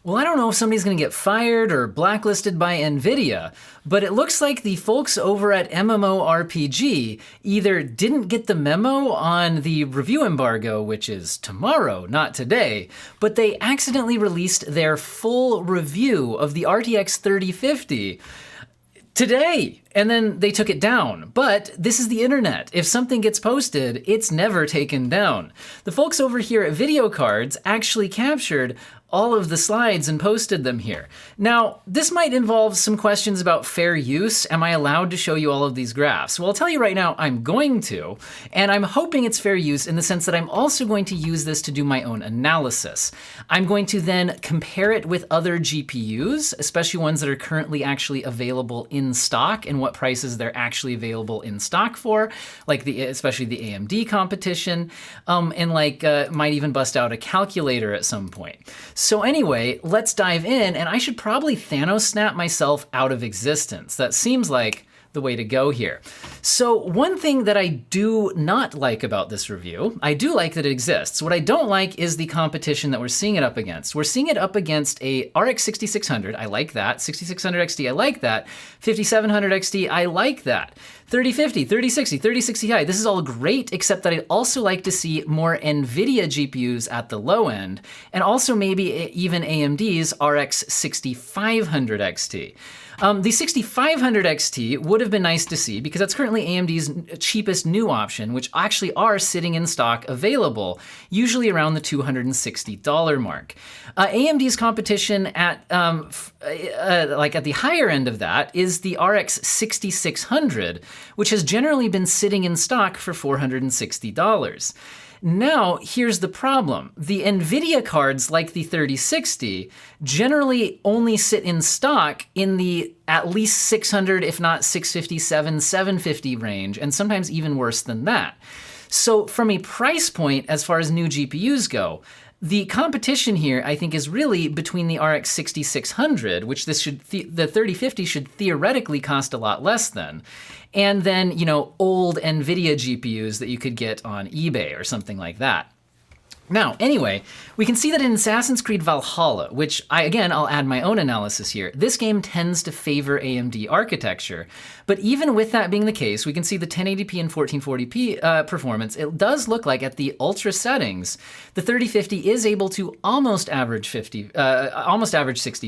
Well, I don't know if somebody's going to get fired or blacklisted by NVIDIA, but it looks like the folks over at MMORPG either didn't get the memo on the review embargo, which is tomorrow, not today, but they accidentally released their full review of the RTX 3050 today, and then they took it down. But this is the internet. If something gets posted, it's never taken down. The folks over here at Video Cards actually captured all of the slides and posted them here. Now, this might involve some questions about fair use. Am I allowed to show you all of these graphs? Well, I'll tell you right now, I'm going to, and I'm hoping it's fair use in the sense that I'm also going to use this to do my own analysis. I'm going to then compare it with other GPUs, especially ones that are currently actually available in stock and what prices they're actually available in stock for, like especially the AMD competition, and might even bust out a calculator at some point. So anyway, let's dive in, and I should probably Thanos snap myself out of existence. That seems like the way to go here. So one thing that I do not like about this review, I do like that it exists. What I don't like is the competition that we're seeing it up against. We're seeing it up against a RX 6600, I like that. 6600 XT, I like that. 5700 XT, I like that. 3050, 3060, 3060 High, this is all great, except that I'd also like to see more NVIDIA GPUs at the low end, and also maybe even AMD's RX 6500 XT. The 6500 XT would have been nice to see because that's currently AMD's cheapest new option, which actually are sitting in stock available, usually around the $260 mark. AMD's competition at at the higher end of that is the RX 6600, which has generally been sitting in stock for $460. Now, here's the problem. The NVIDIA cards like the 3060 generally only sit in stock in the at least 600, if not 657, 750 range, and sometimes even worse than that. So from a price point, as far as new GPUs go, the competition here, I think, is really between the RX 6600, which the 3050 should theoretically cost a lot less than, and then, old NVIDIA GPUs that you could get on eBay or something like that. Now, anyway, we can see that in Assassin's Creed Valhalla, which I'll add my own analysis here, this game tends to favor AMD architecture. But even with that being the case, we can see the 1080p and 1440p performance. It does look like at the ultra settings, the 3050 is able to almost average 60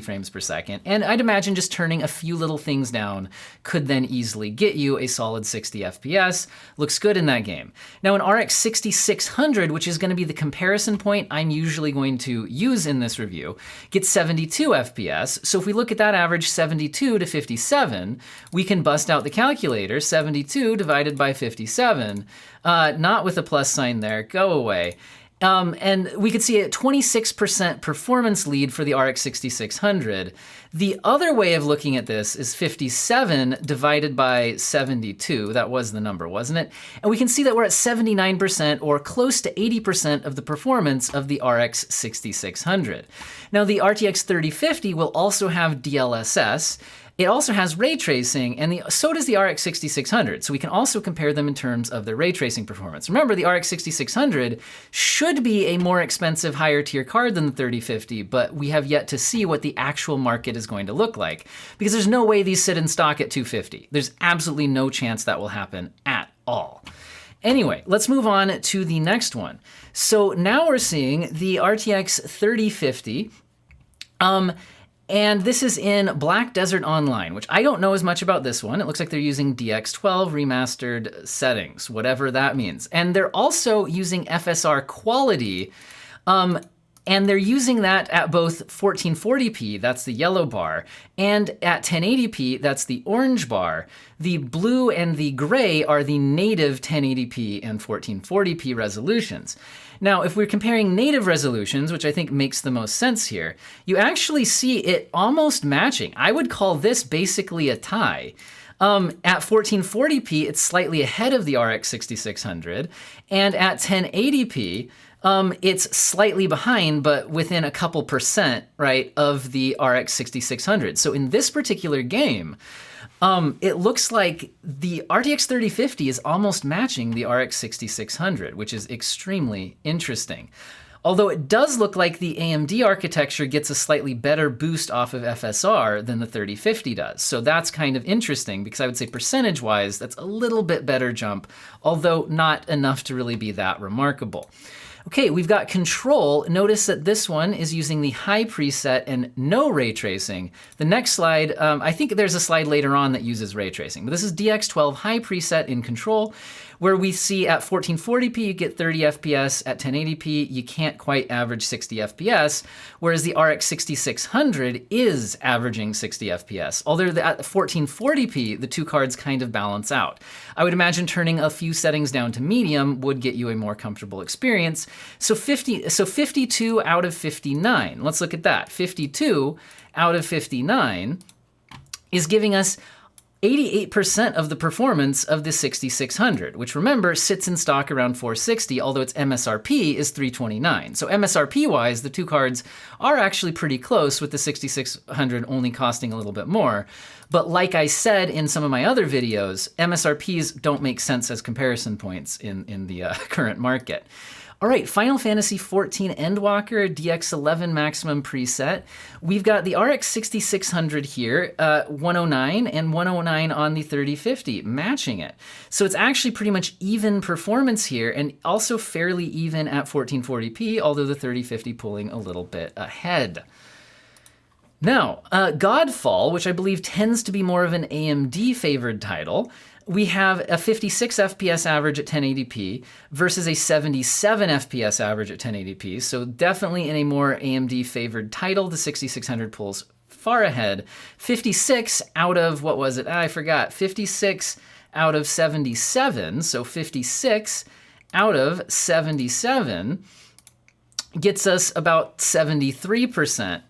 frames per second. And I'd imagine just turning a few little things down could then easily get you a solid 60 FPS. Looks good in that game. Now, an RX 6600, which is going to be the comparison point I'm usually going to use in this review, gets 72 FPS. So if we look at that average 72 to 57, we can bust out the calculator. 72 divided by 57, not with a plus sign there, go away. And we could see a 26% performance lead for the RX 6600. The other way of looking at this is 57 divided by 72. That was the number, wasn't it? And we can see that we're at 79% or close to 80% of the performance of the RX 6600. Now, the RTX 3050 will also have DLSS. It also has ray tracing, and so does the RX 6600, so we can also compare them in terms of their ray tracing performance. Remember, the RX 6600 should be a more expensive, higher tier card than the 3050, but we have yet to see what the actual market is going to look like, because there's no way these sit in stock at $250. There's absolutely no chance that will happen at all. Anyway, let's move on to the next one. So now we're seeing the RTX 3050, and this is in Black Desert Online, which I don't know as much about this one. It looks like they're using Dx12 remastered settings, whatever that means. And they're also using FSR quality, and they're using that at both 1440p, that's the yellow bar, and at 1080p, that's the orange bar. The blue and the gray are the native 1080p and 1440p resolutions. Now, if we're comparing native resolutions, which I think makes the most sense here, you actually see it almost matching. I would call this basically a tie. At 1440p, it's slightly ahead of the RX 6600, and at 1080p, it's slightly behind, but within a couple percent, right, of the RX 6600. So in this particular game, it looks like the RTX 3050 is almost matching the RX 6600, which is extremely interesting. Although it does look like the AMD architecture gets a slightly better boost off of FSR than the 3050 does. So that's kind of interesting because I would say percentage-wise, that's a little bit better jump, although not enough to really be that remarkable. Okay, we've got control. Notice that this one is using the high preset and no ray tracing. The next slide, I think there's a slide later on that uses ray tracing, but this is Dx12 High preset in control, where we see at 1440p you get 30 FPS, at 1080p you can't quite average 60 FPS, whereas the RX 6600 is averaging 60 FPS. Although at 1440p the two cards kind of balance out. I would imagine turning a few settings down to medium would get you a more comfortable experience. So 52 out of 59, let's look at that. 52 out of 59 is giving us 88% of the performance of the 6600, which remember sits in stock around 460, although its MSRP is 329. So MSRP-wise, the two cards are actually pretty close, with the 6600 only costing a little bit more. But like I said in some of my other videos, MSRPs don't make sense as comparison points in the current market. All right, Final Fantasy XIV Endwalker, DX11 maximum preset. We've got the RX 6600 here, 109 and 109 on the 3050, matching it. So it's actually pretty much even performance here, and also fairly even at 1440p, although the 3050 pulling a little bit ahead. Now, Godfall, which I believe tends to be more of an AMD favored title, we have a 56 FPS average at 1080p versus a 77 FPS average at 1080p. So definitely in a more AMD favored title, the 6600 pulls far ahead. 56 out of, what was it? I forgot. 56 out of 77. So 56 out of 77 gets us about 73%.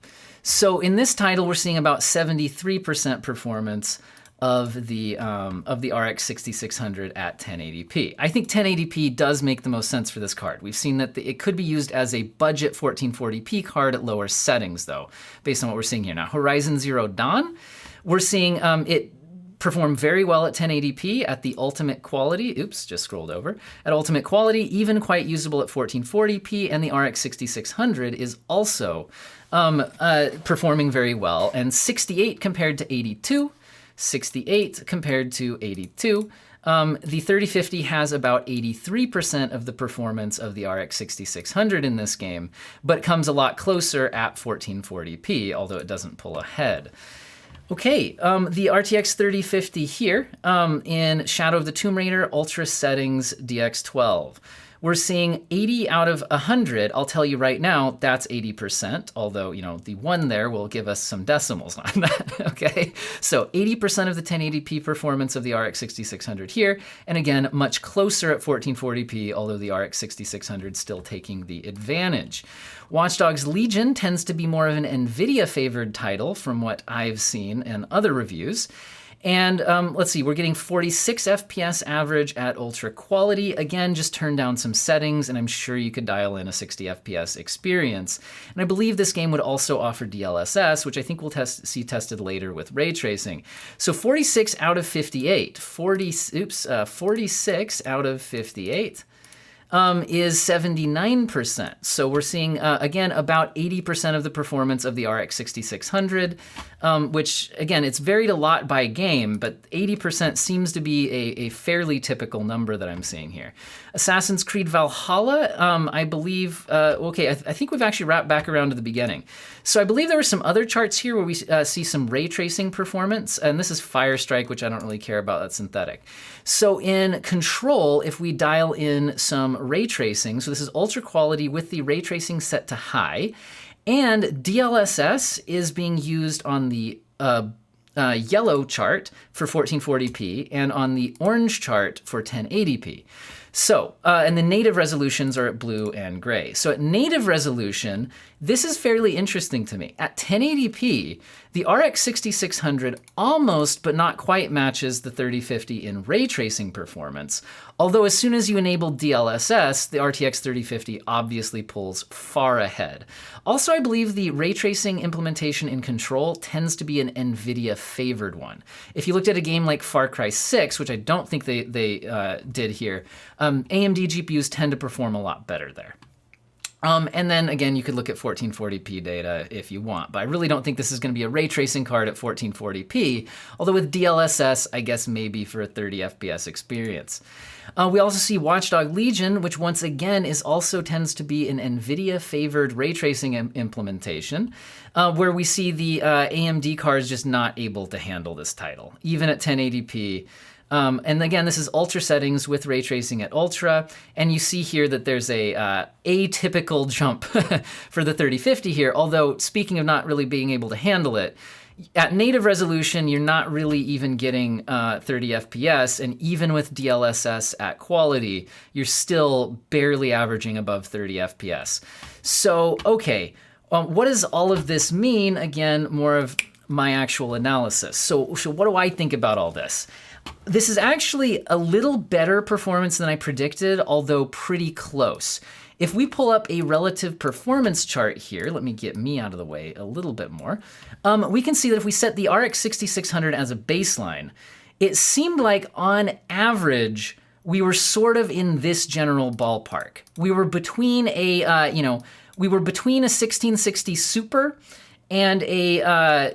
So in this title, we're seeing about 73% performance of the RX 6600 at 1080p. I think 1080p does make the most sense for this card. We've seen that it could be used as a budget 1440p card at lower settings, though, based on what we're seeing here. Now, Horizon Zero Dawn, we're seeing it perform very well at 1080p at the ultimate quality. Oops, just scrolled over. At ultimate quality, even quite usable at 1440p, and the RX 6600 is also performing very well, and 68 compared to 82. 68 compared to 82. The 3050 has about 83% of the performance of the RX 6600 in this game, but comes a lot closer at 1440p, although it doesn't pull ahead. Okay, the RTX 3050 here in Shadow of the Tomb Raider Ultra Settings DX12. We're seeing 80 out of 100. I'll tell you right now, that's 80%, although, you know, the one there will give us some decimals on that, okay? So 80% of the 1080p performance of the RX 6600 here, and again, much closer at 1440p, although the RX 6600 still taking the advantage. Watchdog's Legion tends to be more of an NVIDIA-favored title from what I've seen in other reviews. And let's see, we're getting 46 FPS average at ultra quality. Again, just turn down some settings, and I'm sure you could dial in a 60 FPS experience. And I believe this game would also offer DLSS, which I think we'll see tested later with ray tracing. So 46 out of 58. 46 out of 58. Is 79%. So we're seeing, again, about 80% of the performance of the RX 6600, which, again, it's varied a lot by game, but 80% seems to be a fairly typical number that I'm seeing here. Assassin's Creed Valhalla, I believe, okay, I think we've actually wrapped back around to the beginning. So I believe there were some other charts here where we see some ray tracing performance, and this is Firestrike, which I don't really care about, that's synthetic. So in Control, if we dial in some ray tracing, so this is ultra quality with the ray tracing set to high, and DLSS is being used on the yellow chart for 1440p and on the orange chart for 1080p. So, and the native resolutions are at blue and gray. So at native resolution, this is fairly interesting to me. At 1080p, the RX 6600 almost but not quite matches the 3050 in ray tracing performance. Although as soon as you enable DLSS, the RTX 3050 obviously pulls far ahead. Also, I believe the ray tracing implementation in Control tends to be an NVIDIA favored one. If you looked at a game like Far Cry 6, which I don't think they did here, AMD GPUs tend to perform a lot better there. And then again, you could look at 1440p data if you want, but I really don't think this is going to be a ray tracing card at 1440p, although with DLSS, I guess maybe for a 30 FPS experience. We also see Watchdog Legion, which once again also tends to be an NVIDIA favored ray tracing implementation, where we see the AMD cards just not able to handle this title, even at 1080p. And again, this is ultra settings with ray tracing at ultra, and you see here that there's a atypical jump for the 3050 here, although speaking of not really being able to handle it, at native resolution, you're not really even getting 30 FPS, and even with DLSS at quality, you're still barely averaging above 30 FPS. So, okay, what does all of this mean? Again, more of my actual analysis. So what do I think about all this? This is actually a little better performance than I predicted, although pretty close. If we pull up a relative performance chart here, let me get me out of the way a little bit more, we can see that if we set the RX 6600 as a baseline, it seemed like on average, we were sort of in this general ballpark. We were between a, we were between a 1660 Super and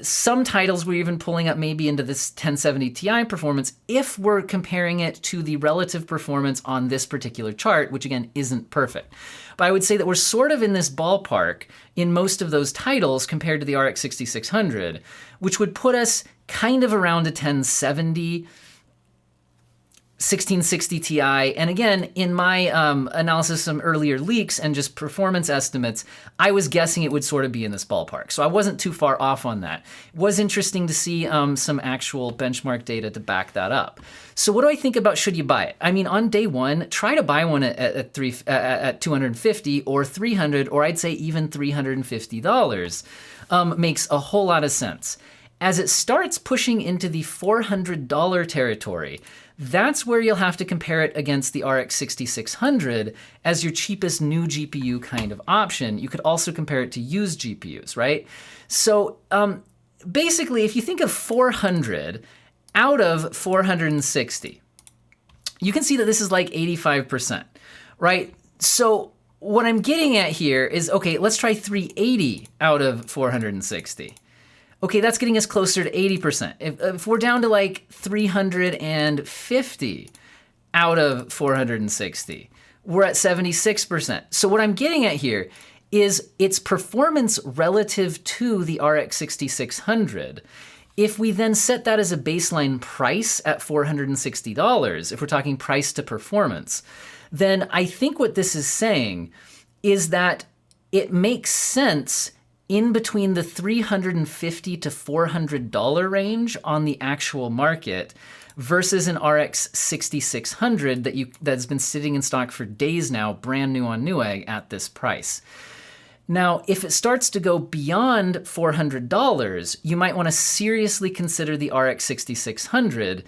some titles we're even pulling up maybe into this 1070 Ti performance if we're comparing it to the relative performance on this particular chart, which again isn't perfect. But I would say that we're sort of in this ballpark in most of those titles compared to the RX 6600, which would put us kind of around a 1070 1660 Ti, and again, in my analysis of some earlier leaks and just performance estimates, I was guessing it would sort of be in this ballpark. So I wasn't too far off on that. It was interesting to see some actual benchmark data to back that up. So what do I think about should you buy it? I mean, on day one, try to buy one at 250 or 300, or I'd say even $350 makes a whole lot of sense. As it starts pushing into the $400 territory, that's where you'll have to compare it against the RX 6600 as your cheapest new GPU kind of option. You could also compare it to used GPUs, right? So basically, if you think of 400 out of 460, you can see that this is like 85%, right? So what I'm getting at here is, okay, let's try 380 out of 460. Okay, that's getting us closer to 80%. If we're down to like 350 out of 460, we're at 76%. So what I'm getting at here is its performance relative to the RX 6600. If we then set that as a baseline price at $460, if we're talking price to performance, then I think what this is saying is that it makes sense in between the $350 to $400 range on the actual market versus an RX 6600 that's been sitting in stock for days now, brand new on Newegg at this price. Now, if it starts to go beyond $400, you might want to seriously consider the RX 6600,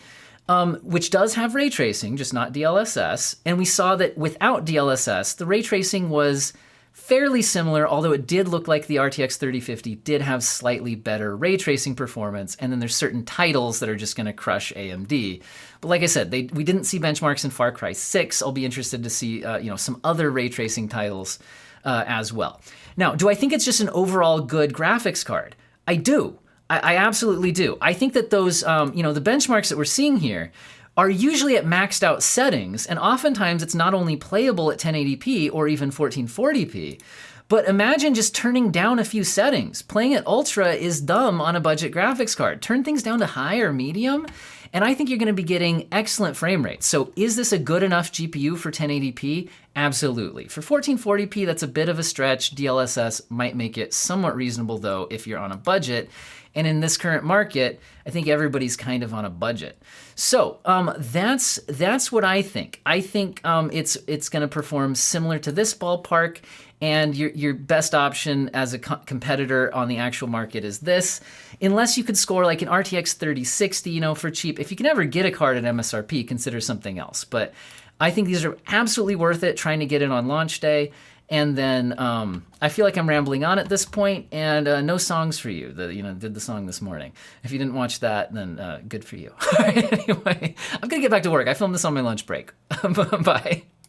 which does have ray tracing, just not DLSS. And we saw that without DLSS, the ray tracing was fairly similar, although it did look like the RTX 3050 did have slightly better ray tracing performance, and then there's certain titles that are just going to crush AMD. But like I said, we didn't see benchmarks in Far Cry 6. I'll be interested to see some other ray tracing titles as well. Now, do I think it's just an overall good graphics card? I do. I absolutely do. I think that those, the benchmarks that we're seeing here are usually at maxed out settings, and oftentimes it's not only playable at 1080p or even 1440p, but imagine just turning down a few settings. Playing at ultra is dumb on a budget graphics card. Turn things down to high or medium, and I think you're gonna be getting excellent frame rates. So is this a good enough GPU for 1080p? Absolutely. For 1440p, that's a bit of a stretch. DLSS might make it somewhat reasonable though if you're on a budget. And in this current market, I think everybody's kind of on a budget. So that's what I think. I think it's going to perform similar to this ballpark, and your best option as a competitor on the actual market is this. Unless you could score like an RTX 3060, for cheap. If you can ever get a card at MSRP, consider something else. But I think these are absolutely worth it trying to get it on launch day. And then I feel like I'm rambling on at this point, and no songs for you. Did the song this morning. If you didn't watch that, then good for you. Anyway, I'm gonna get back to work. I filmed this on my lunch break. Bye.